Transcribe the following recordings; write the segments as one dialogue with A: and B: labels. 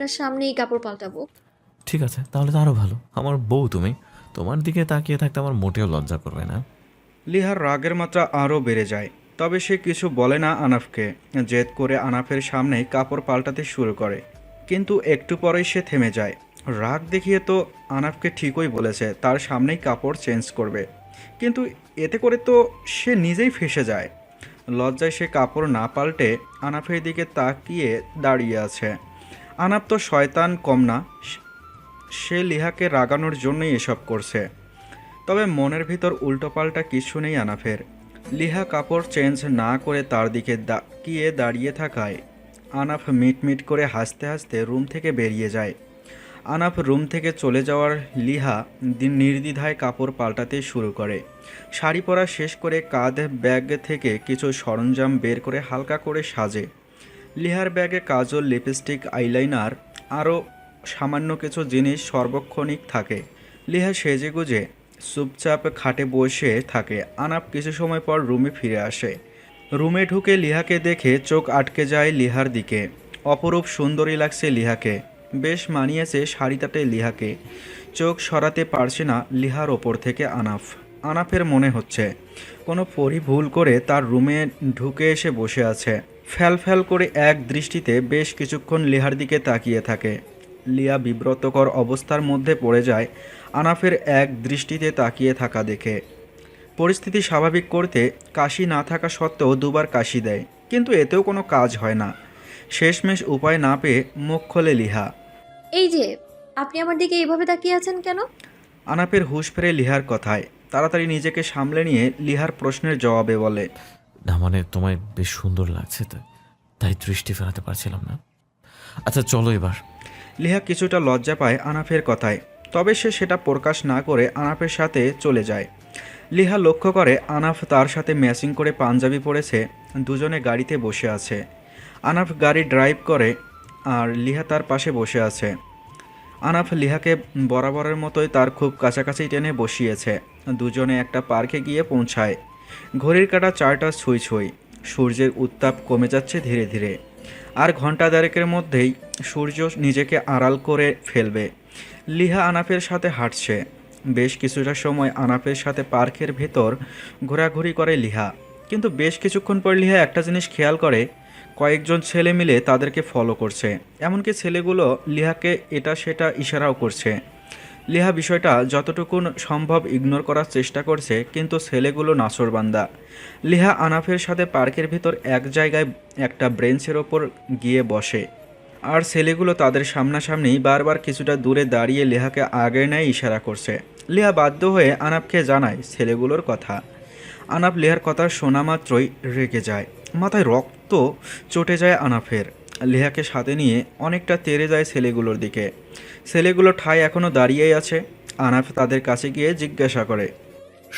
A: আপনার সামনেই কাপড় পাল্টাবো।
B: ঠিক আছে, তাহলে তো আরও ভালো। আমার বউ তুমি, তোমার দিকে তাকিয়ে থাকতে আমার মোটেও লজ্জা করবে না।
C: লিহার রাগের মাত্রা আরও বেড়ে যায়। তবে সে কিছু বলে না আনাফকে। জেদ করে আনাফের সামনেই কাপড় পাল্টাতে শুরু করে, কিন্তু একটু পরেই সে থেমে যায়। রাগ দেখিয়ে তো আনাফকে ঠিকই বলেছে তার সামনেই কাপড় চেঞ্জ করবে, কিন্তু এতে করে তো সে নিজেই ফেঁসে যায়। লজ্জায় সে কাপড় না পাল্টে আনাফের দিকে তাকিয়ে দাঁড়িয়ে আছে। আনাফ তো শয়তান কম না, সে লিহাকে রাগানোর জন্যই এসব করছে। তবে মনের ভিতর উল্টোপাল্টা কিছু নেই আনাফের। লিহা কাপড় চেঞ্জ না করে তার দিকে তাকিয়ে দাঁড়িয়ে থাকায় আনাফ মিটমিট করে হাসতে হাসতে রুম থেকে বেরিয়ে যায়। আনাফ রুম থেকে চলে যাওয়ার লিহা নির্দ্বিধায় কাপড় পাল্টাতে শুরু করে। শাড়ি পরা শেষ করে কাঁধে ব্যাগ থেকে কিছু সরঞ্জাম বের করে হালকা করে সাজে। লিহার ব্যাগে কাজল, লিপস্টিক, আইলাইনার আরও সামান্য কিছু জিনিস সর্বক্ষণিক থাকে। লিহা সেজেগুজে চুপচাপ খাটে বসে থাকে। আনাপ কিছু সময় পর রুমে ফিরে আসে। রুমে ঢুকে লিহাকে দেখে চোখ আটকে যায় লিহার দিকে। অপরূপ সুন্দরী লাগছে লিহাকে, বেশ মানিয়েছে শাড়িটাতে লিহাকে। চোখ সরাতে পারছে না লিহার ওপর থেকে আনাফ। আনাফের মনে হচ্ছে কোনো পরী ভুল করে তার রুমে ঢুকে এসে বসে আছে। ফ্যাল ফ্যাল করে এক দৃষ্টিতে বেশ কিছুক্ষণ লিহার দিকে তাকিয়ে থাকে। লিয়া বিব্রতকর অবস্থার মধ্যে পড়ে যায় আনাফের এক দৃষ্টিতে তাকিয়ে থাকা দেখে। পরিস্থিতি স্বাভাবিক করতে কাশি না থাকা সত্ত্বেও দুবার কাশি দেয়, কিন্তু এতেও কোনো কাজ হয় না। শেষমেশ উপায় না পেয়ে মুখ খোলে লিহা।
A: এই যে, আপনি আমার দিকে এইভাবে তাকিয়ে আছেন কেন?
C: আনাপের হুঁশ ফেরে লিহার কথায়। তাড়াতাড়ি নিজেকে সামলে নিয়ে লিহার প্রশ্নের জবাবে বলে,
B: না মানে তোমায় বেশ সুন্দর লাগছে, তাই দৃষ্টি ফেরাতে পারছিলাম না। আচ্ছা চলো এবার।
C: লিহা কিছুটা লজ্জা পায় আনাফের কথায়, তবে সে সেটা প্রকাশ না করে আনাফের সাথে চলে যায়। লিহা লক্ষ্য করে আনাফ তার সাথে ম্যাচিং করে পাঞ্জাবি পরেছে। দুজনে গাড়িতে বসে আছে। আনাফ গাড়ি ড্রাইভ করে আর লিহা তার পাশে বসে আছে। আনাফ লিহাকে বরাবরের মতোই তার খুব কাছাকাছি টেনে বসিয়েছে। দুজনে একটা পার্কে গিয়ে পৌঁছায়। ঘড়ির কাঁটা 4টা ছুঁই ছুঁই। সূর্যের উত্তাপ কমে যাচ্ছে ধীরে ধীরে। আর ঘন্টা দেড়েকের মধ্যেই সূর্য নিজেকে আড়াল করে ফেলবে। লিহা আনাফের সাথে হাঁটছে। বেশ কিছুটা সময় আনাফের সাথে পার্কের ভেতর ঘোরাঘুরি করে লিহা, কিন্তু বেশ কিছুক্ষণ পর লিহা একটা জিনিস খেয়াল করে, কয়েকজন ছেলে মিলে তাদেরকে ফলো করছে। এমনকি ছেলেগুলো লিহাকে এটা সেটা ইশারাও করছে। লিহা বিষয়টা যতটুকু সম্ভব ইগনোর করার চেষ্টা করছে, কিন্তু ছেলেগুলো নাছোড়বান্দা। লিহা আনাফের সাথে পার্কের ভিতর এক জায়গায় একটা ব্রেঞ্চের ওপর গিয়ে বসে, আর ছেলেগুলো তাদের সামনাসামনি বারবার কিছুটা দূরে দাঁড়িয়ে লিহাকে আগের ন্যায় ইশারা করছে। লিহা বাধ্য হয়ে আনাফকে জানায় ছেলেগুলোর কথা। আনাফ লিহার কথা শোনা মাত্রই রেগে যায়। মাথায় রক্ত চটে যায় আনাফের। লিহাকে সাথে নিয়ে অনেকটা তেড়ে যায় ছেলেগুলোর দিকে। ছেলেগুলো ঠায় এখনও দাঁড়িয়েই আছে। আনাফ তাদের কাছে গিয়ে জিজ্ঞাসা করে,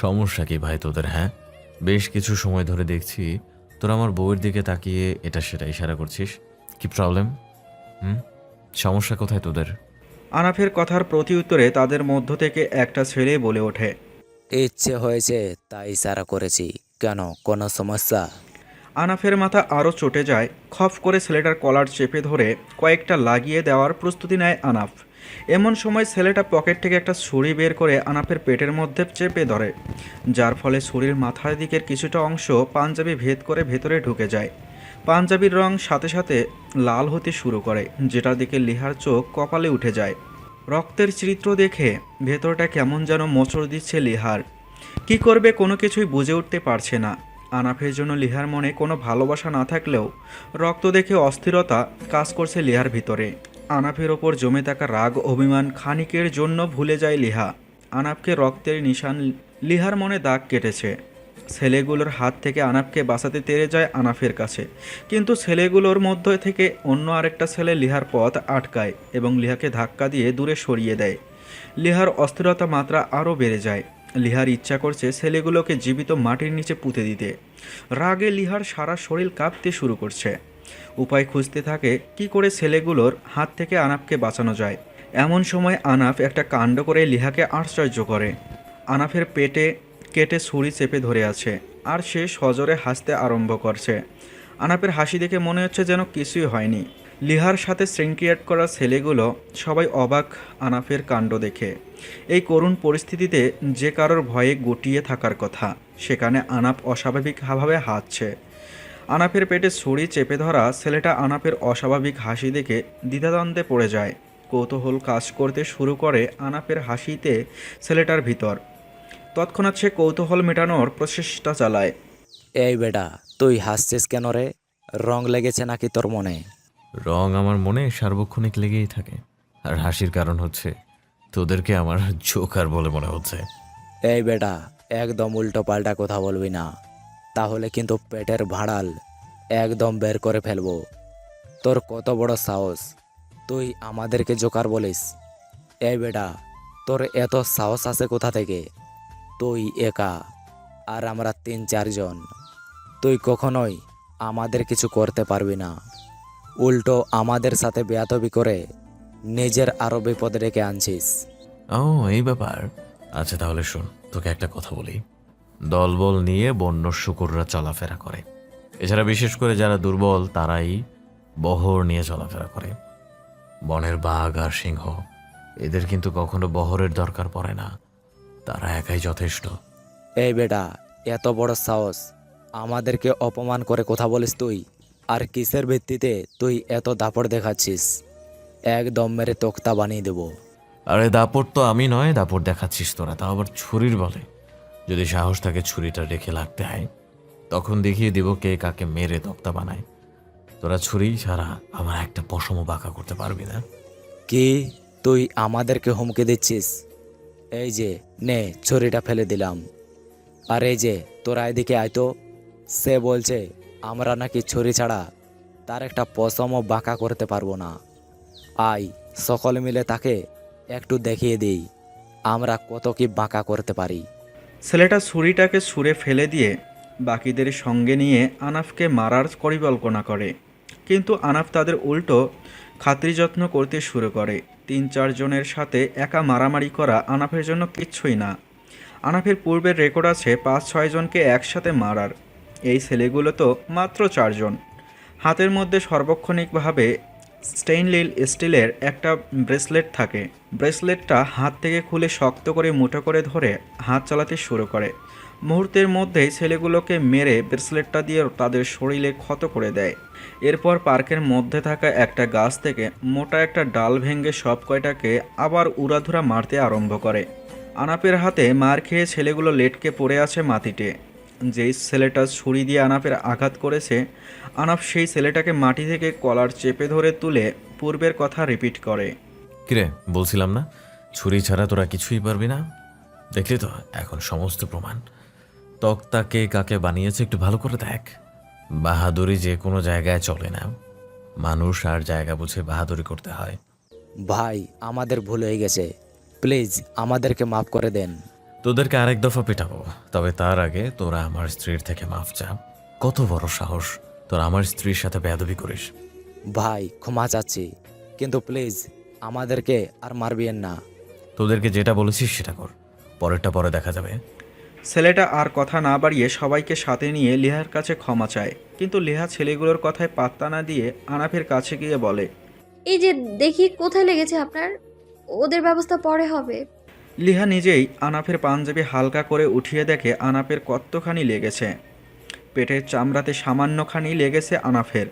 B: সমস্যা কি ভাই তোদের? হ্যাঁ, বেশ কিছু সময় ধরে দেখছি তোরা আমার বউয়ের দিকে তাকিয়ে এটা সেটা ইশারা করছিস। কি প্রবলেম? হুম, সমস্যা কোথায় তোদের?
C: আনাফের কথার প্রতি উত্তরে তাদের মধ্য থেকে একটা ছেলে বলে ওঠে,
D: ইচ্ছে হয়েছে তাই ইশারা করেছি, কেন কোনো সমস্যা?
C: আনাফের মাথা আরও চটে যায়। খপ করে ছেলেটার কলার চেপে ধরে কয়েকটা লাগিয়ে দেওয়ার প্রস্তুতি নেয় আনাফ। এমন সময় ছেলেটা পকেট থেকে একটা ছুরি বের করে আনাফের পেটের মধ্যে চেপে ধরে, যার ফলে ছুরির মাথার দিকের কিছুটা অংশ পাঞ্জাবি ভেদ করে ভেতরে ঢুকে যায়। পাঞ্জাবির রং সাথে সাথে লাল হতে শুরু করে, যেটার দিকে লিহার চোখ কপালে উঠে যায়। রক্তের চিত্র দেখে ভেতরটা কেমন যেন মোচড় দিচ্ছে লিহার। কি করবে কোনো কিছুই বুঝে উঠতে পারছে না। আনাফের জন্য লিহার মনে কোনো ভালোবাসা না থাকলেও রক্ত দেখে অস্থিরতা কাজ করছে লিহার ভিতরে। আনাফের ওপর জমে থাকা রাগ অভিমান খানিকের জন্য ভুলে যায় লিহা। আনাফকে রক্তের নিশান লিহার মনে দাগ কেটেছে। ছেলেগুলোর হাত থেকে আনাফকে বাঁচাতে তেড়ে যায় আনাফের কাছে, কিন্তু ছেলেগুলোর মধ্যে থেকে অন্য আরেকটা ছেলে লিহার পথ আটকায় এবং লিহাকে ধাক্কা দিয়ে দূরে সরিয়ে দেয়। লিহার অস্থিরতা মাত্রা আরও বেড়ে যায়। লিহার ইচ্ছা করছে ছেলেগুলোকে জীবিত মাটির নিচে পুঁতে দিতে। রাগে লিহার সারা শরীর কাঁপতে শুরু করছে। উপায় খুঁজতে থাকে কি করে ছেলেগুলোর হাত থেকে আনাফকে বাঁচানো যায়। এমন সময় আনাফ একটা কাণ্ড করে লিহাকে আশ্চর্য করে। আনাফের পেটে কেটে ছুরি চেপে ধরে আছে, আর সে সজোরে হাসতে আরম্ভ করছে। আনাফের হাসি দেখে মনে হচ্ছে যেন কিছুই হয়নি। লিহার সাথে সিনক্রিয়েট করা ছেলেগুলো সবাই অবাক আনাফের কাণ্ড দেখে। এই করুণ পরিস্থিতিতে যে কারোর ভয়ে গুটিয়ে থাকার কথা, সেখানে আনাফ অস্বাভাবিকভাবে হাসছে। আনাফের পেটে ছুরি চেপে ধরা ছেলেটা আনাফের অস্বাভাবিক হাসি দেখে দ্বিধাদ্বন্দ্বে পড়ে যায়। কৌতূহল কাজ করতে শুরু করে আনাফের হাসিতে ছেলেটার ভিতর। তৎক্ষণাৎ সে কৌতূহল মেটানোর প্রচেষ্টা চালায়।
D: এই বেটা, তুই হাসছিস কেন রে? রং লেগেছে নাকি তোর মনে?
B: রং আমার মনে সার্বক্ষণিক লেগেই থাকে, আর হাসির কারণ হচ্ছে তোদেরকে আমার জোকার বলে মনে হচ্ছে।
D: এই বেটা, একদম উল্টো পাল্টা কথা বলবি না, তাহলে কিন্তু পেটের ভাড়াল একদম বের করে ফেলবো। তোর কত বড় সাহস, তুই আমাদেরকে জোকার বলিস? এই বেটা, তোর এত সাহস আছে কোথা থেকে? তুই একা, আর আমরা 3-4 জন। তুই কখনোই আমাদের কিছু করতে পারবি না, উল্টো আমাদের সাথে বেয়াদবি করে নিজের আরও বিপদ ডেকে আনছিস।
B: ও, এই ব্যাপার। আচ্ছা তাহলে শোন, তোকে একটা কথা বলি। দলবল নিয়ে বন্য শুকুররা চলাফেরা করে। এছাড়া বিশেষ করে যারা দুর্বল তারাই বহর নিয়ে চলাফেরা করে। বনের বাঘ আর সিংহ, এদের কিন্তু কখনো বহরের দরকার পড়ে না, তারা একাই যথেষ্ট।
D: এই বেটা, এত বড় সাহস, আমাদেরকে অপমান করে কথা বলিস তুই? আর কিসের ভিত্তিতে তুই এত দাপড় দেখাচ্ছিস? একদম মেরে তোক্তা বানিয়ে দেবো।
B: আরে দাপট তো আমি নয়, দাপট দেখাচ্ছিস তোরা, তাও আবার ছুরির বলে। যদি সাহস থাকে ছুরিটা রেখে লাগতে হয়, তখন দেখিয়ে দিব কে কাকে মেরে তক্তা বানায়। তোরা ছুরি ছাড়া আমার একটা পশমও বাঁকা করতে পারবি না।
D: কি, তুই আমাদেরকে হুমকি দিচ্ছিস? এই যে নে, ছুরিটা ফেলে দিলাম। আর এই যে তোরা এদিকে আয় তো। সে বলছে আমরা নাকি ছুরি ছাড়া তার একটা পশমও বাঁকা করতে পারবো না। আয়, সকলে মিলে তাকে একটু দেখিয়ে দিই আমরা কত কি বাঁকা করতে পারি।
C: ছেলেটা ছুরিটাকে ছুঁড়ে ফেলে দিয়ে বাকিদের সঙ্গে নিয়ে আনাফকে মারার পরিকল্পনা করে, কিন্তু আনাফ তাদের উল্টো খাতির যত্ন করতে শুরু করে। 3-4 জনের সাথে একা মারামারি করা আনাফের জন্য কিচ্ছুই না। আনাফের পূর্বের রেকর্ড আছে 5-6 জনকে একসাথে মারার। এই ছেলেগুলো তো মাত্র 4 জন। হাতের মধ্যে সার্বক্ষণিকভাবে স্টেইনলেস স্টিলের একটা ব্রেসলেট থাকে। ব্রেসলেটটা হাত থেকে খুলে শক্ত করে মুঠো করে ধরে হাত চালাতে শুরু করে। মুহূর্তের মধ্যেই ছেলেগুলোকে মেরে ব্রেসলেটটা দিয়ে তাদের শরীরে ক্ষত করে দেয়। এরপর পার্কের মধ্যে থাকা একটা গাছ থেকে মোটা একটা ডাল ভেঙে সব কয়টাকে আবার উড়াধুরা মারতে আরম্ভ করে। আনাপের হাতে মার খেয়ে ছেলেগুলো লেটকে পড়ে আছে মাটিতে। যেই ছেলেটা ছুরি দিয়ে আনাপের আঘাত করেছে, আনাপ সেই ছেলেটাকে মাটি থেকে কলার চেপে ধরে তুলে পূর্বের কথা রিপিট করে।
B: কিরে, বলছিলাম না ছুরি ছাড়া তোরা কিছুই পারবি না? দেখলি তো এখন সমস্ত প্রমাণ। তক্তা কে কাকে বানিয়েছে একটু ভালো করে দেখ। বাহাদুরি যে কোনো জায়গায় চলে না, মানুষ আর জায়গা বুঝে বাহাদুরি করতে হয়।
D: ভাই, আমাদের ভুল হয়ে গেছে, প্লিজ আমাদেরকে মাফ করে দেন।
B: তোদেরকে আরেক দফা পেটাবো, তবে তার আগে তোরা আমার স্ত্রীর থেকে মাফ চা। কত বড় সাহস তোরা আমার স্ত্রীর সাথে বেয়াদবি করিস!
D: ভাই, ক্ষমা চাচ্ছি, কিন্তু প্লিজ আমাদেরকে আর মারবেন না।
B: তোদেরকে যেটা বলেছিস সেটা কর, পরেরটা পরে দেখা যাবে।
C: ছেলেটা আর কথা না বাড়িয়ে সবাইকে সাথে নিয়ে লিহার কাছে ক্ষমা চায়, কিন্তু লিহা ছেলেগুলোর কথায় পাত্তা না দিয়ে আনাফের কাছে গিয়ে বলে,
A: এই যে দেখি কোথায় লেগেছে আপনার, ওদের ব্যবস্থা পরে হবে।
C: লিহা নিজেই আনাফের পাঞ্জাবি হালকা করে উঠিয়ে দেখে আনাফের কতখানি লেগেছে। পেটের চামড়াতে সামান্যখানি লেগেছে আনাফের।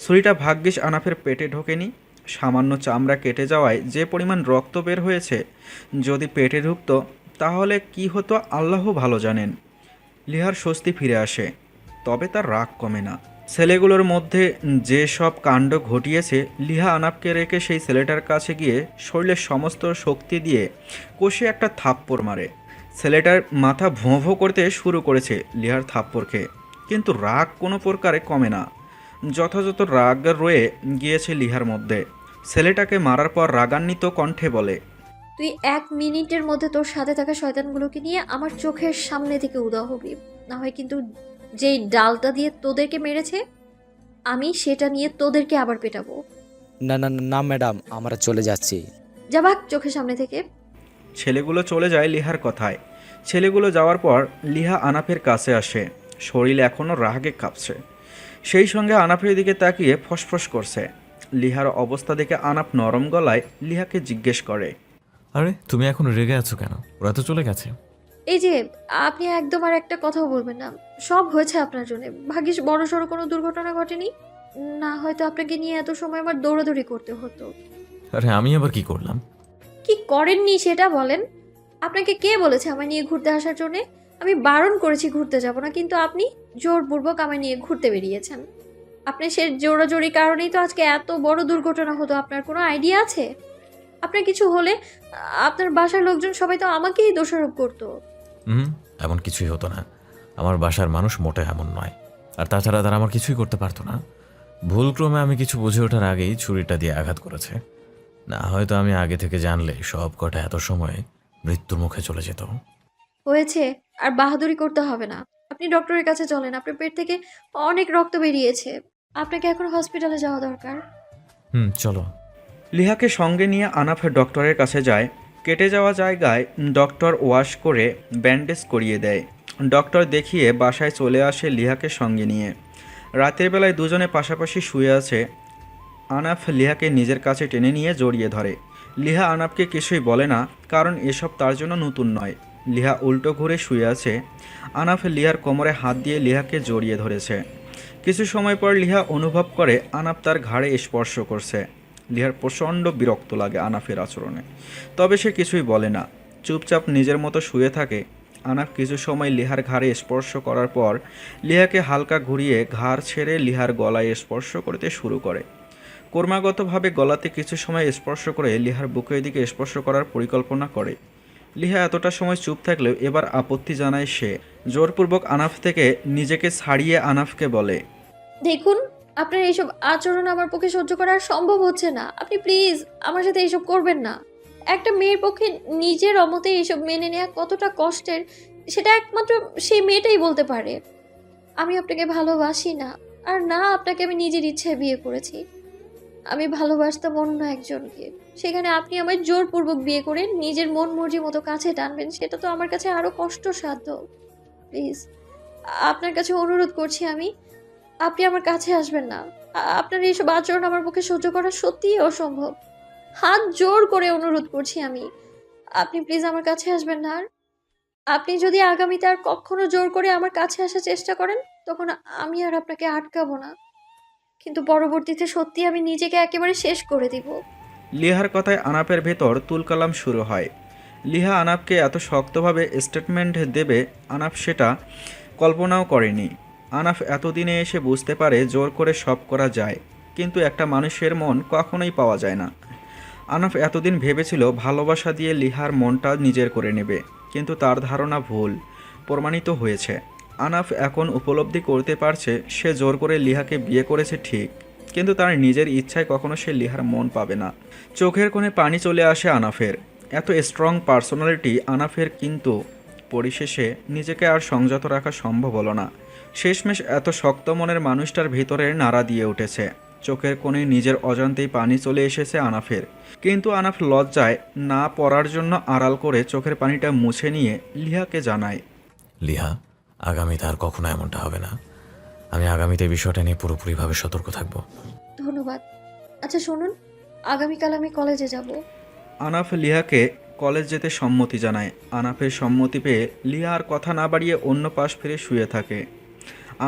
C: ছুরিটা ভাগ্যিস আনাফের পেটে ঢোকেনি। সামান্য চামড়া কেটে যাওয়ায় যে পরিমাণ রক্ত বের হয়েছে, যদি পেটে ঢুকতো তাহলে কি হতো আল্লাহ ভালো জানেন। লিহার স্বস্তি ফিরে আসে, তবে তার রাগ কমে না। ছেলেগুলোর মধ্যে যে সব কাণ্ড ঘটিয়েছে, লিহা আনাপকে রেখে সেই ছেলেটার কাছে গিয়ে শরীরের সমস্ত শক্তি দিয়ে কষে একটা থাপ্পড় মারে। ছেলেটার মাথা ভোঁ ভোঁ করতে শুরু করেছে লিহার থাপ্পড় খেয়ে, কিন্তু রাগ কোনো প্রকারে কমে না। যথাযথ রাগ রয়ে গিয়েছে লিহার মধ্যে। ছেলেটাকে মারার পর রাগান্বিত কণ্ঠে বলে,
A: তুই 1 মিনিটের মধ্যে তোর সাথে থাকা শয়তানগুলোকে নিয়ে আমার চোখের সামনে থেকে উধাও হবি, না হয় কিন্তু যেই ডালটা দিয়ে তোদেরকে মেরেছে আমি সেটা নিয়ে তোদেরকে আবার পেটাবো।
D: না না না ম্যাডাম, আমরা চলে যাচ্ছি।
A: যা ভাগ চোখের সামনে থেকে।
C: ছেলেগুলো চলে যায় লিহার কথায়। ছেলেগুলো যাওয়ার পর লিহা আনাফের কাছে আসে। শরীর এখনও রাগে কাঁপছে। সেই সঙ্গে আনাফের দিকে তাকিয়ে ফসফস করছে, লিহার অবস্থা দেখে আনাফ নরম গলায় লিহাকে জিজ্ঞেস করে।
B: আরে তুমি এখন রেগে আছো কেন? ওরা তো চলে গেছে।
A: এই যে, আপনি একদম আর একটা কথাও বলবেন না। সব হয়েছে আপনার জন্য। ভাগ্যিস বড়সড় কোনো দুর্ঘটনা ঘটেনি। না হয়তো আপনাকে নিয়ে এত সময় আমার দৌড়াদৌড়ি করতে হতো।
B: আরে আমি আবার কি করলাম?
A: কি করেননি সেটা বলেন। আপনাকে কে বলেছে আমায় নিয়ে ঘুরতে আসার জন্যে? আমি বারণ করেছি ঘুরতে যাব না, কিন্তু আপনি জোরপূর্বক আমায় নিয়ে ঘুরতে বেরিয়েছেন। আপনি সে জোরাজোরির কারণেই তো আজকে এত বড় দুর্ঘটনা হতো। আপনার কোনো আইডিয়া আছে? আপনার কিছু হলে আপনার বাসার লোকজন সবাই তো আমাকেই দোষারোপ করতো।
B: হুম, এমন কিছুই হতো না। আমার বাসার মানুষ মোটে এমন নয়। আর তাছাড়া তারা আমার কিছুই করতে পারতো না। ভুলক্রমে আমি কিছু বুঝে ওঠার আগেই ছুরিটা দিয়ে আঘাত করেছে। না হয়তো আমি আগে থেকে জানলে সব কটা এত সময় মৃত্যুর মুখে চলে যেত।
A: হয়েছে, আর বাহাদুরি করতে হবে না। আপনি ডক্টরের কাছে চলেন। আপনার পেট থেকে অনেক রক্ত বেরিয়েছে। আপনাকে এখন হসপিটালে যাওয়া দরকার।
B: চলো।
C: লিহাকে সঙ্গে নিয়ে আনাফ ডক্টরের কাছে যায়। কেটে যাওয়া জায়গায় ডক্টর ওয়াশ করে ব্যান্ডেজ করিয়ে দেয়। ডক্টর দেখিয়ে বাসায় চলে আসে লিহাকে সঙ্গে নিয়ে। রাতের বেলায় দুজনে পাশাপাশি শুয়ে আছে। আনাফ লিহাকে নিজের কাছে টেনে নিয়ে জড়িয়ে ধরে। লিহা আনাফকে কিছুই বলে না, কারণ এসব তার জন্য নতুন নয়। লিহা উল্টো ঘুরে শুয়ে আছে। আনাফ লিহার কোমরে হাত দিয়ে লিহাকে জড়িয়ে ধরেছে। কিছু সময় পর লিহা অনুভব করে আনাফ তার ঘাড়ে স্পর্শ করছে। লিহার প্রচণ্ড বিরক্ত লাগে আনাফের আচরণে, তবে সে কিছুই বলে না, চুপচাপ নিজের মতো শুয়ে থাকে। আনাফ কিছু সময় লিহার ঘাড়ে স্পর্শ করার পর লিহাকে হালকা ঘুরিয়ে ঘাড় ছেড়ে লিহার গলায় স্পর্শ করতে শুরু করে। ক্রমাগতভাবে গলাতে কিছু সময় স্পর্শ করে লিহার বুকের দিকে স্পর্শ করার পরিকল্পনা করে। লিহা এতটা সময় চুপ থাকলেও এবার আপত্তি জানায় সে। জোরপূর্বক আনাফ থেকে নিজেকে ছাড়িয়ে আনাফকে বলে,
A: দেখুন, আপনার এইসব আচরণ আমার পক্ষে সহ্য করা আর সম্ভব হচ্ছে না। আপনি প্লিজ আমার সাথে এইসব করবেন না। একটা মেয়ের পক্ষে নিজের অমতে এইসব মেনে নেওয়া কতটা কষ্টের, সেটা একমাত্র সেই মেয়েটাই বলতে পারে। আমি আপনাকে ভালোবাসি না, আর না আপনাকে আমি নিজের ইচ্ছায় বিয়ে করেছি। আমি ভালোবাসতাম অন্য একজনকে, সেখানে আপনি আমায় জোরপূর্বক বিয়ে করে নিজের মন মর্জি মতো কাছে টানবেন, সেটা তো আমার কাছে আরো কষ্টসাধ্য। প্লিজ, আপনার কাছে অনুরোধ করছি আমি, আপনি আমার কাছে আসবেন না। আপনার এইসব আচরণ আমার পক্ষে সহ্য করা সত্যিই অসম্ভব। হাত জোর করে অনুরোধ করছি আমি, আপনি প্লিজ আমার কাছে আসবেন না। আর আপনি যদি আগামীতে আর কখনো জোর করে আমার কাছে আসার চেষ্টা করেন, তখন আমি আর আপনাকে আটকাবো না, কিন্তু পরবর্তীতে সত্যি আমি নিজেকে একেবারে শেষ করে দিব।
C: লিহার কথায় আনাপের ভেতর তুলকালাম শুরু হয়। লিহা আনাপকে এত শক্তভাবে স্টেটমেন্ট দেবে আনাপ সেটা কল্পনাও করেনি। আনাফ এতদিনে এসে বুঝতে পারে জোর করে সব করা যায়, কিন্তু একটা মানুষের মন কখনোই পাওয়া যায় না। আনাফ এতদিন ভেবেছিল ভালোবাসা দিয়ে লিহার মনটা নিজের করে নেবে, কিন্তু তার ধারণা ভুল প্রমাণিত হয়েছে। আনাফ এখন উপলব্ধি করতে পারছে সে জোর করে লিহাকে বিয়ে করেছে ঠিক, কিন্তু তার নিজের ইচ্ছায় কখনো সে লিহার মন পাবে না। চোখের কোণে পানি চলে আসে আনাফের। এত স্ট্রং পার্সোনালিটি আনাফের, কিন্তু পরিশেষে নিজেকে আর সংযত রাখা সম্ভব হলো না। শেষমেশ এত শক্ত মনের মানুষটার ভিতরে নাড়া দিয়ে উঠেছে। চোখের কোণে নিজের অজান্তেই পানি চলে এসেছে আনাফের, কিন্তু আনাফ লজ্জায় না পড়ার জন্য আড়াল করে চোখের পানিটা মুছে নিয়ে লিহাকে জানায়,
B: লিহা, আগামীতে আর কখনো এমনটা হবে না। আমি আগামীতে এই বিষয়টা নিয়ে পুরোপুরিভাবে সতর্ক থাকবো।
A: ধন্যবাদ। আচ্ছা শুনুন, আগামীকাল আমি কলেজে যাব।
C: আনাফ লিহাকে কলেজ যেতে সম্মতি জানায়। আনাফের সম্মতি পেয়ে লিহা আর কথা না বাড়িয়ে অন্য পাশ ফিরে শুয়ে থাকে।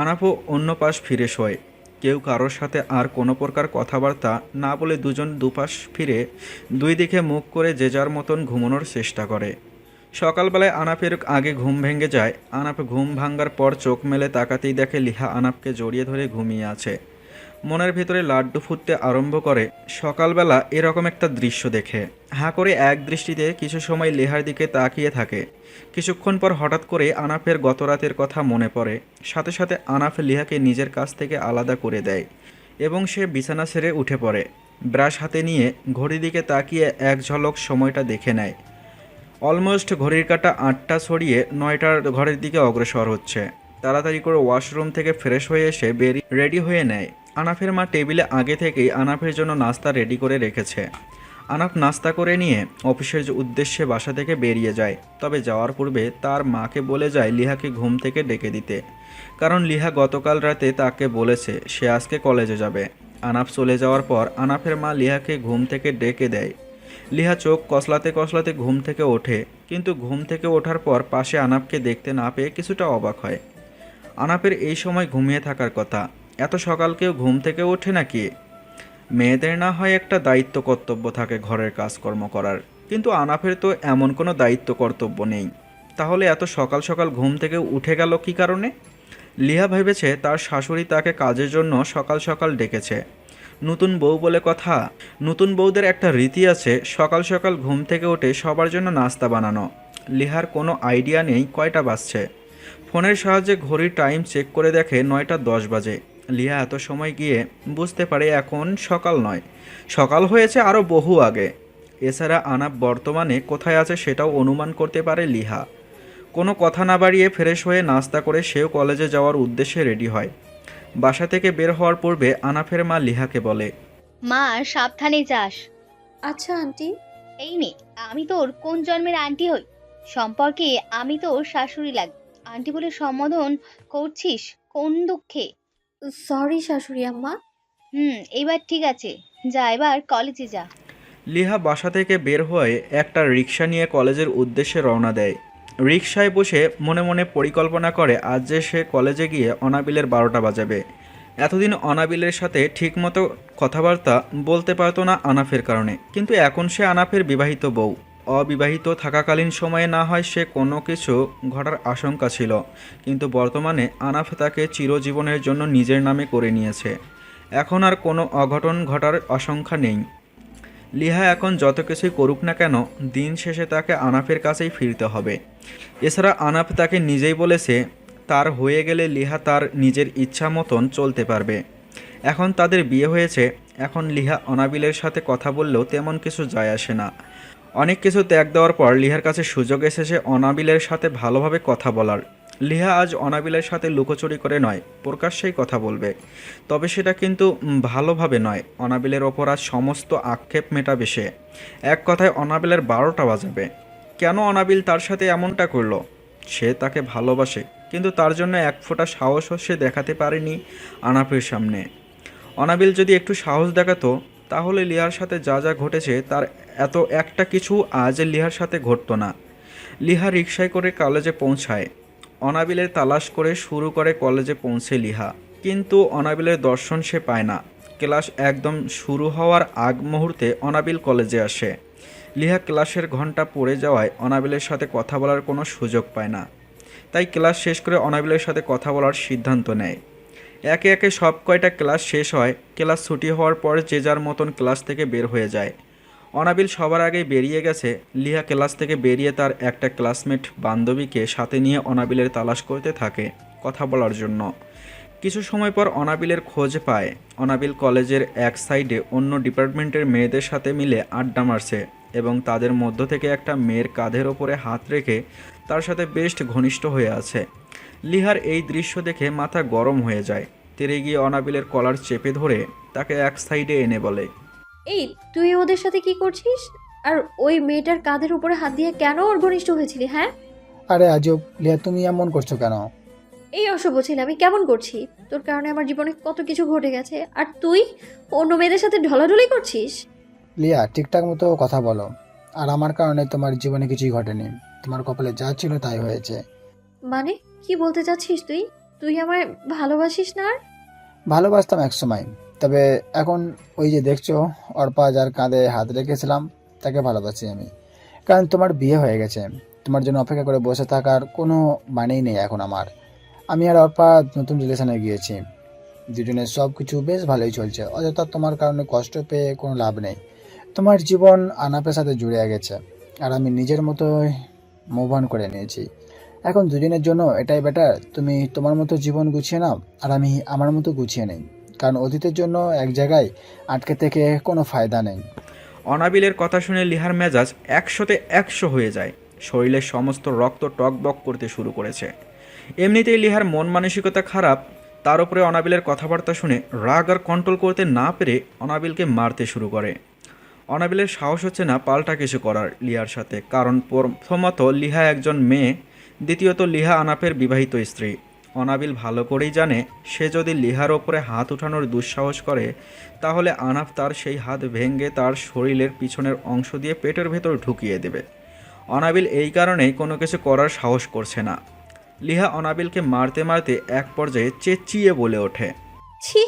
C: আনাফও অন্য পাশ ফিরে শোয়। কেউ কারোর সাথে আর কোনো প্রকার কথাবার্তা না বলে দুজন দুপাশ ফিরে দুই দিকে মুখ করে যে যার মতন ঘুমানোর চেষ্টা করে। সকালবেলায় আনাফের আগে ঘুম ভেঙে যায়। আনাফ ঘুম ভাঙার পর চোখ মেলে তাকাতেই দেখে লিহা আনাফকে জড়িয়ে ধরে ঘুমিয়ে আছে। মনের ভেতরে লাড্ডু ফুটতে আরম্ভ করে সকালবেলা এরকম একটা দৃশ্য দেখে। হাঁ করে এক দৃষ্টিতে কিছু সময় লিহার দিকে তাকিয়ে থাকে। কিছুক্ষণ পর হঠাৎ করে আনাফের গতরাতের কথা মনে পড়ে। সাথে সাথে আনাফ লিহাকে নিজের কাছ থেকে আলাদা করে দেয় এবং সে বিছানা ছেড়ে উঠে পড়ে। ব্রাশ হাতে নিয়ে ঘড়ির দিকে তাকিয়ে এক ঝলক সময়টা দেখে নেয়। অলমোস্ট ঘড়ির কাঁটা ৮টা ছড়িয়ে ৯টার ঘরের দিকে অগ্রসর হচ্ছে। তাড়াতাড়ি করে ওয়াশরুম থেকে ফ্রেশ হয়ে এসে রেডি হয়ে নেয়। আনাফের মা টেবিলে আগে থেকেই আনাফের জন্য নাস্তা রেডি করে রেখেছে। আনাফ নাস্তা করে নিয়ে অফিসের উদ্দেশ্যে বাসা থেকে বেরিয়ে যায়। তবে যাওয়ার পূর্বে তার মাকে বলে যায় লিহাকে ঘুম থেকে ডেকে দিতে, কারণ লিহা গতকাল রাতে তাকে বলেছে সে আজকে কলেজে যাবে। আনাফ চলে যাওয়ার পর আনাফের মা লিহাকে ঘুম থেকে ডেকে দেয়। লিহা চোখ কসলাতে কসলাতে ঘুম থেকে ওঠে, কিন্তু ঘুম থেকে ওঠার পর পাশে আনাফকে দেখতে না পেয়ে কিছুটা অবাক হয়। আনাফের এই সময় ঘুমিয়ে থাকার কথা, এত সকাল কেউ ঘুম থেকে ওঠে নাকি? মেয়েদের না হয় একটা দায়িত্ব কর্তব্য থাকে ঘরের কাজকর্ম করার, কিন্তু আনাফের তো এমন কোনো দায়িত্ব কর্তব্য নেই। তাহলে এত সকাল সকাল ঘুম থেকে উঠে গেল কী কারণে? লিহা ভেবেছে তার শাশুড়ি তাকে কাজের জন্য সকাল সকাল ডেকেছে। নতুন বউ বলে কথা, নতুন বউদের একটা রীতি আছে সকাল সকাল ঘুম থেকে উঠে সবার জন্য নাস্তা বানানো। লিহার কোনো আইডিয়া নেই কয়টা বাজছে। ফোনের সাহায্যে ঘড়ির টাইম চেক করে দেখে 9:10 বাজে। লিহা এত সময় গিয়ে বুঝতে পারে এখন সকাল নয়, সকাল হয়েছে আরও বহু আগে। এছাড়া আনাপ বর্তমানে কোথায় আছে সেটাও অনুমান করতে পারে লিহা। কোনো কথা না বাড়িয়ে ফ্রেশ হয়ে নাস্তা করে সেও কলেজে যাওয়ার উদ্দেশ্যে রেডি হয়। বাসা থেকে বের হওয়ার পূর্বে আনাফের মা লিহাকে বলে,
E: মা সাবধানে যাস।
A: আচ্ছা আন্টি।
E: এই নে, আমি তোর কোন জন্মের আন্টি হই? সম্পর্কে আমি তোর শাশুড়ি লাগে, আন্টি বলে সম্বোধন করছিস কোন দুঃখে?
A: সরি শাশুড়ি আম্মা।
E: এবার ঠিক আছে, যা এবার কলেজে যা।
C: লিহা বাসা থেকে বের হয়ে একটা রিক্সা নিয়ে কলেজের উদ্দেশ্যে রওনা দেয়। রিক্সায় বসে মনে মনে পরিকল্পনা করে আজ যে সে কলেজে গিয়ে অনাবিলের 12টা বাজাবে। এতদিন অনাবিলের সাথে ঠিকমতো কথাবার্তা বলতে পারতো না আনাফের কারণে, কিন্তু এখন সে আনাফের বিবাহিত বউ। অবিবাহিত থাকাকালীন সময়ে না হয় সে কোনো কিছু ঘটার আশঙ্কা ছিল, কিন্তু বর্তমানে আনাফ তাকে চিরজীবনের জন্য নিজের নামে করে নিয়েছে। এখন আর কোনো অঘটন ঘটার আশঙ্কা নেই। লিহা এখন যত কিছুই করুক না কেন, দিন শেষে তাকে আনাফের কাছেই ফিরতে হবে। এছাড়া আনাফ তাকে নিজেই বলেছে তার হয়ে গেলে লিহা তার নিজের ইচ্ছা মতন চলতে পারবে। এখন তাদের বিয়ে হয়েছে, এখন লিহা অনাবিলের সাথে কথা বললেও তেমন কিছু যায় আসে না। অনেক কিছু ত্যাগ দেওয়ার পর লিহার কাছে সুযোগ এসেছে অনাবিলের সাথে ভালোভাবে কথা বলার। লিহা আজ অনাবিলের সাথে লুকোচুরি করে নয়, প্রকাশ্যেই কথা বলবে। তবে সেটা কিন্তু ভালোভাবে নয়। অনাবিলের ওপর আজ সমস্ত আক্ষেপ মেটাবে সে। এক কথায় অনাবিলের 12টা বাজাবে। কেন অনাবিল তার সাথে এমনটা করলো? সে তাকে ভালোবাসে, কিন্তু তার জন্য এক ফোঁটা সাহসও সে দেখাতে পারেনি আনাফের সামনে। অনাবিল যদি একটু সাহস দেখাতো, তাহলে লিহার সাথে যা যা ঘটেছে তার এত একটা কিছু আজ লিহার সাথে ঘটতো না। লিহা রিকশায় করে কলেজে পৌঁছায়। অনাবিলের তালাশ করে শুরু করে কলেজে পৌঁছে লিহা, কিন্তু অনাবিলের দর্শন সে পায় না। ক্লাস একদম শুরু হওয়ার আগ মুহূর্তে অনাবিল কলেজে আসে। লিহা ক্লাসের ঘন্টা পড়ে যাওয়ায় অনাবিলের সাথে কথা বলার কোনো সুযোগ পায় না। তাই ক্লাস শেষ করে অনাবিলের সাথে কথা বলার সিদ্ধান্ত নেয়। একে একে সব কয়টা ক্লাস শেষ হয়। ক্লাস ছুটি হওয়ার পর যে যার মতন ক্লাস থেকে বের হয়ে যায়। অনাবিল সবার আগেই বেরিয়ে গেছে। লিহা ক্লাস থেকে বেরিয়ে তার একটা ক্লাসমেট বান্ধবীকে সাথে নিয়ে অনাবিলের তালাশ করতে থাকে কথা বলার জন্য। কিছু সময় পর অনাবিলের খোঁজ পায়। অনাবিল কলেজের এক সাইডে অন্য ডিপার্টমেন্টের মেয়েদের সাথে মিলে আড্ডা মারছে এবং তাদের মধ্য থেকে একটা মেয়ের কাঁধের ওপরে হাত রেখে তার সাথে বেশ ঘনিষ্ঠ হয়ে আছে। লিহার এই দৃশ্য দেখে মাথা গরম হয়ে যায়। তেরে গিয়ে অনাবিলের কলার চেপে ধরে তাকে এক সাইডে এনে বলে,
A: এই তুই ওদের সাথে কি করছিস? আর ওই মেয়েটার কাঁধের উপরে হাত দিয়ে কেন ওর ঘনিষ্ঠ হয়েছিলি? হ্যাঁ,
F: আরে আজব লিয়া, তুমি এমন করছো কেন?
A: এই অসভ্য ছেলে, আমি কেমন করছি? তোর কারণে আমার জীবনে কত কিছু ঘটে গেছে, আর তুই অন্য মেয়েদের সাথে ঢলাঢলি করছিস।
F: লিয়া, ঠিকঠাক মতো কথা বলো। আর আমার কারণে তোমার জীবনে কিছুই ঘটেনি, তোমার কপালে যা ছিল তাই হয়েছে।
A: মানে কি বলতে চাচ্ছিস তুই? তুই আমায় ভালোবাসিস না? আর
F: ভালোবাসতাম এক সময়, তবে এখন ওই যে দেখছো অর্পা যার কাঁধে হাত রেখেছিলাম তাকে ভালোবাসি আমি। কারণ তোমার বিয়ে হয়ে গেছে, তোমার জন্য অপেক্ষা করে বসে থাকার কোনো মানেই নেই এখন আমার। আমি আর অর্পা নতুন রিলেশনে গিয়েছি, দুজনের সব কিছু বেশ ভালোই চলছে। অযথা তোমার কারণে কষ্ট পেয়ে কোনো লাভ নেই। তোমার জীবন আনাপের সাথে জুড়ে গেছে, আর আমি নিজের মতো মুভ অন করে নিয়েছি। এখন দুজনের জন্য এটাই বেটার, তুমি তোমার মতো জীবন গুছিয়ে নাও আর আমি আমার মতো গুছিয়ে নেই। কারণ অতীতের জন্য এক জায়গায় আটকে থেকে কোনো ফায়দা নেই।
C: অনাবিলের কথা শুনে লিহার মেজাজ 100তে 100 হয়ে যায়। শরীরের সমস্ত রক্ত টকবক করতে শুরু করেছে। এমনিতেই লিহার মন মানসিকতা খারাপ, তার উপরে অনাবিলের কথাবার্তা শুনে রাগ আর কন্ট্রোল করতে না পেরে অনাবিলকে মারতে শুরু করে। অনাবিলের সাহস হচ্ছে না পাল্টা কিছু করার লিহার সাথে, কারণ প্রথমত লিহা একজন মেয়ে, দ্বিতীয়ত লিহা আনাফের বিবাহিত স্ত্রী। অনাবিল ভালো করেই জানে সে যদি লিহার ওপরে হাত উঠানোর দুঃসাহস করে তাহলে আনাফ তার সেই হাত ভেঙে তার শরীরের পিছনের অংশ দিয়ে পেটের ভেতর ঢুকিয়ে দেবে। অনাবিল এই কারণেই কোনো কিছু করার সাহস করছে না। লিহা অনাবিলকে মারতে মারতে এক পর্যায়ে চেঁচিয়ে বলে ওঠে,
A: ছি,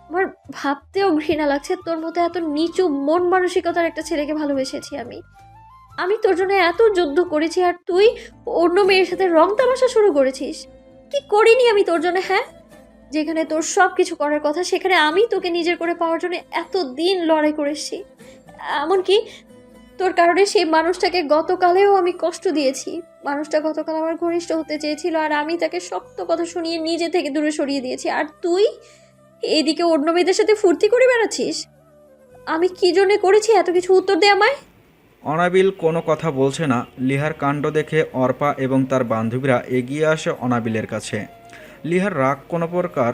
A: আমার ভাবতেও ঘৃণা লাগছে। তোর মতো এত নিচু মন মানসিকতার একটা ছেলেকে ভালোবেসেছি আমি তোর জন্য এত যুদ্ধ করেছি, আর তুই অন্য মেয়ের সাথে রং তামাশা শুরু করেছিস। কি করিনি আমি তোর জন্য, হ্যাঁ? যেখানে তোর সব কিছু করার কথা সেখানে আমি তোকে নিজের করে পাওয়ার জন্য এত দিন লড়াই করেছি। এমনকি তোর কারণে সেই মানুষটাকে গতকালেও আমি কষ্ট দিয়েছি। মানুষটা গতকাল আমার ঘনিষ্ঠ হতে চেয়েছিল, আর আমি তাকে শক্ত কথা শুনিয়ে নিজে থেকে দূরে সরিয়ে দিয়েছি। আর তুই এদিকে অন্য মেয়েদের সাথে ফুর্তি করে বেড়াচ্ছিস। আমি কি জন্য করেছি এত কিছু, উত্তর দে আমায়।
C: অনাবিল কোনো কথা বলছে না। লিহার কাণ্ড দেখে অর্পা এবং তার বান্ধবীরা এগিয়ে আসে অনাবিলের কাছে। লিহার রাগ কোনো প্রকার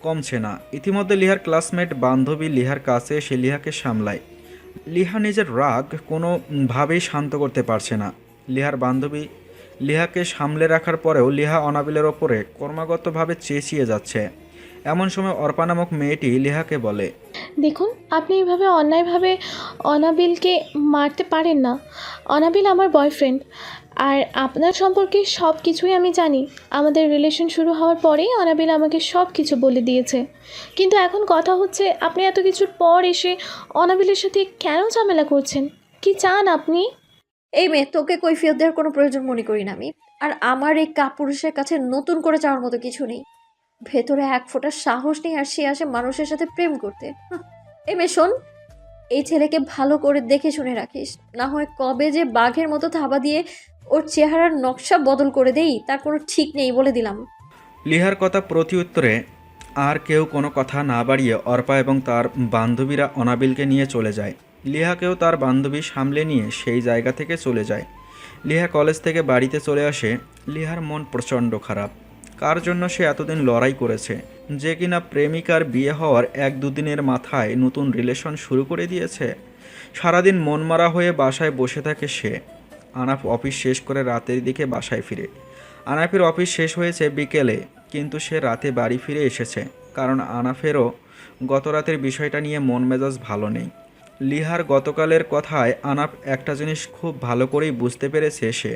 C: কমছে না। ইতিমধ্যে লিহার ক্লাসমেট বান্ধবী লিহার কাছে এসে লিহাকে সামলায়। লিহা নিজের রাগ কোনোভাবেই শান্ত করতে পারছে না। লিহার বান্ধবী লিহাকে সামলে রাখার পরেও লিহা অনাবিলের ওপরে ক্রমাগতভাবে চেঁচিয়ে যাচ্ছে। এমন সময় অর্পা নামক মেয়েটি লিহাকে বলে,
G: দেখুন, আপনি এইভাবে অন্যায়ভাবে অনাবিলকে মারতে পারেন না। অনাবিল আমার বয়ফ্রেন্ড, আর আপনার সম্পর্কে সব কিছুই আমি জানি। আমাদের রিলেশন শুরু হওয়ার পরেই অনাবিল আমাকে সব কিছু বলে দিয়েছে। কিন্তু এখন কথা হচ্ছে, আপনি এত কিছুর পর এসে অনাবিলের সাথে কেন ঝামেলা করছেন? কি চান আপনি?
A: এই মেয়ে, তোকে কৈফিয়ত দেওয়ার কোনো প্রয়োজন মনে করি না আমি। আর আমার এই কাপুরুষের কাছে নতুন করে চাওয়ার মতো কিছু নেই। ভেতরে এক ফোঁটা সাহস নেই, আর সে আসে মানুষের সাথে প্রেম করতে। এই মেয়ে শোন, এই ছেলেকে ভালো করে দেখে শুনে রাখিস, না হয় কবে যে বাঘের মতো থাবা দিয়ে ওর চেহারার নকশা বদল করে দেই তার কোনো ঠিক নেই, বলে দিলাম।
C: লিহার কথা প্রতি উত্তরে আর কেউ কোনো কথা না বাড়িয়ে অর্পা এবং তার বান্ধবীরা অনাবিলকে নিয়ে চলে যায়। লিহাকেও তার বান্ধবী সামলে নিয়ে সেই জায়গা থেকে চলে যায়। লিহা কলেজ থেকে বাড়িতে চলে আসে। লিহার মন প্রচণ্ড খারাপ। কার জন্য সে এতদিন লড়াই করেছে, যে কিনা প্রেমিকার বিয়ে হওয়ার 1-2 দিনের মাথায় নতুন রিলেশন শুরু করে দিয়েছে। সারাদিন মনমারা হয়ে বাসায় বসে থাকে সে। আনাফ অফিস শেষ করে রাতের দিকে বাসায় ফিরে। আনাফের অফিস শেষ হয়েছে বিকেলে, কিন্তু সে রাতে বাড়ি ফিরে এসেছে, কারণ আনাফেরও গতরাতের বিষয়টা নিয়ে মন মেজাজ ভালো নেই। লিহার গতকালের কথায় আনাফ একটা জিনিস খুব ভালো করেই বুঝতে পেরেছে। সে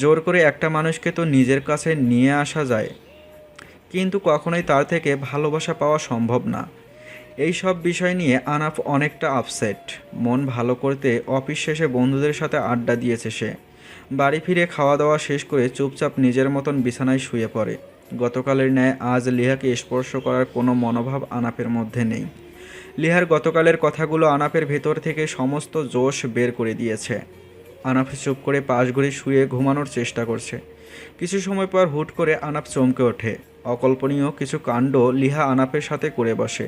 C: জোর করে একটা মানুষকে তো নিজের কাছে নিয়ে আসা যায়, কিন্তু কখনোই তার থেকে ভালোবাসা পাওয়া সম্ভব না। এই সব বিষয় নিয়ে আনাফ অনেকটা আপসেট। মন ভালো করতে অফিস শেষে বন্ধুদের সাথে আড্ডা দিয়েছে সে। বাড়ি ফিরে খাওয়া দাওয়া শেষ করে চুপচাপ নিজের মতন বিছানায় শুয়ে পড়ে। গতকালের ন্যায় আজ লিহাকে স্পর্শ করার কোনো মনোভাব আনাফের মধ্যে নেই। লিহার গতকালের কথাগুলো আনাফের ভেতর থেকে সমস্ত জোশ বের করে দিয়েছে। আনাফ চুপ করে পাশ ঘুরে শুয়ে ঘুমানোর চেষ্টা করছে। কিছু সময় পর হুট করে আনাফ চমকে ওঠে। অকল্পনীয় কিছু কাণ্ড লিহা আনাফের সাথে করে বসে।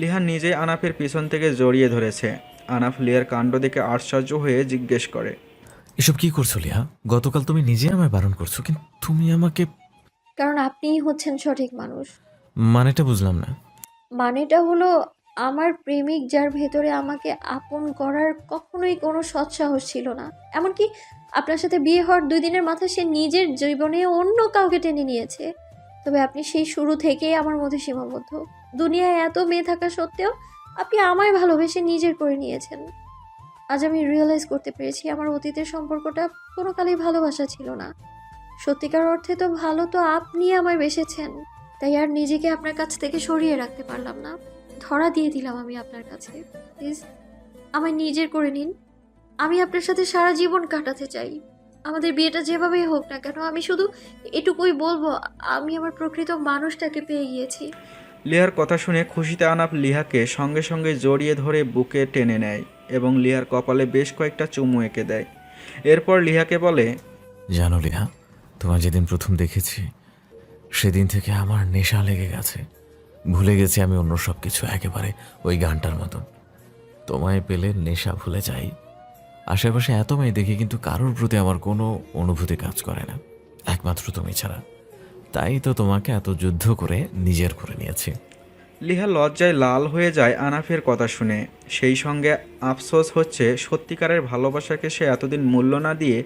C: লিহা নিজেই আনাফের পিছন থেকে জড়িয়ে ধরেছে। আনাফ লিহার কাণ্ড দেখে আশ্চর্য হয়ে জিজ্ঞেস করে,
B: এসব কি করছো লিহা? গতকাল তুমি নিজে আমায় বারণ করছো, কিন্তু তুমি আমাকে...
A: কারণ আপনিই হচ্ছেন সঠিক মানুষ।
B: মানেটা বুঝলাম না।
A: মানেটা হলো, আমার প্রেমিক যার ভেতরে আমাকে আপন করার কখনোই কোনো সৎসাহস ছিল না। এমনকি আপনার সাথে বিয়ে হওয়ার 2 দিনের মাথায় সে নিজের জীবনে অন্য কাউকে টেনে নিয়েছে। তবে আপনি সেই শুরু থেকেই আমার মধ্যে সীমাবদ্ধ। দুনিয়ায় এত মেয়ে থাকা সত্ত্বেও আপনি আমায় ভালোবেসে নিজের করে নিয়েছেন। আজ আমি রিয়েলাইজ করতে পেরেছি আমার অতীতের সম্পর্কটা কোনো কালেই ভালোবাসা ছিল না। সত্যিকার অর্থে তো ভালো তো আপনি আমায় বেসেছেন, তাই আর নিজেকে আপনার কাছ থেকে সরিয়ে রাখতে পারলাম না। ধরা দিয়ে দিলাম আমি আপনার কাছে। প্লিজ আমায় নিজের করে নিন। আমি আপনার সাথে সারা জীবন কাটাতে চাই। আমাদের বিয়েটা যেভাবেই হোক না কেন, আমি শুধু এটুকুই বলবো, আমি আমার প্রকৃত মানুষটাকে পেয়ে গিয়েছি।
C: লিহার কথা শুনে খুশিতে আনাফ লিহাকে সঙ্গে সঙ্গে জড়িয়ে ধরে বুকে টেনে নেয় এবং লিহার কপালে বেশ কয়েকটা চুমু এঁকে দেয়। এরপর লিহাকে বলে,
B: জানো লিহা, তোমার যেদিন প্রথম দেখেছি সেদিন থেকে আমার নেশা লেগে গেছে। ভুলে গেছি আমি অন্য সব কিছু, একেবারে ওই গানটার মতন। তোমায় পেলে নেশা ভুলে যাই। আশেপাশে এত মেয়ে দেখি, কিন্তু কারোর প্রতি আমার কোনো অনুভূতি কাজ করে না, একমাত্র তুমি ছাড়া। তাই তো তোমাকে এত যুদ্ধ করে নিজের করে নিয়েছি।
C: লিহা লজ্জায় লাল হয়ে যায় আনাফের কথা শুনে। সেই সঙ্গে আফসোস হচ্ছে, সত্যিকারের ভালোবাসাকে সে এতদিন মূল্য না দিয়ে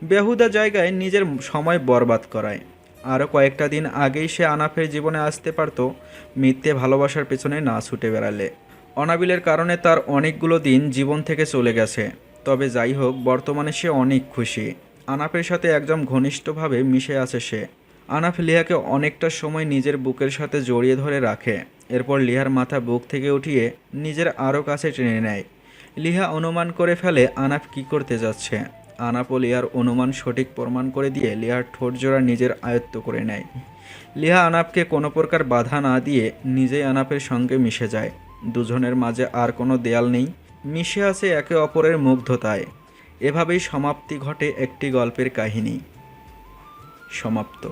C: বেহুদা জায়গায় নিজের সময় বরবাদ করায়। আরও কয়েকটা দিন আগেই সে আনাফের জীবনে আসতে পারত মিথ্যে ভালোবাসার পেছনে না ছুটে বেড়ালে। অনাবিলের কারণে তার অনেকগুলো দিন জীবন থেকে চলে গেছে, তবে যাই হোক বর্তমানে সে অনেক খুশি। আনাফের সাথে একদম ঘনিষ্ঠভাবে মিশে আছে সে। আনাফ লিহাকে অনেকটা সময় নিজের বুকের সাথে জড়িয়ে ধরে রাখে, এরপর লিহার মাথা বুক থেকে উঠিয়ে নিজের আরও কাছে টেনে নেয়। লিহা অনুমান করে ফেলে আনাফ কী করতে যাচ্ছে। আনাফ ও লিহার অনুমান সঠিক প্রমাণ করে দিয়ে লিহার ঠোঁটজোড়া নিজের আয়ত্ত করে নেয়। লিহা আনাফকে কোনো প্রকার বাধা না দিয়ে নিজেই আনাফের সঙ্গে মিশে যায়। দুজনের মাঝে আর কোনো দেয়াল নেই, মিশে আছে একে অপরের মুগ্ধতায়। এভাবেই সমাপ্তি ঘটে একটি গল্পের কাহিনী। সমাপ্ত।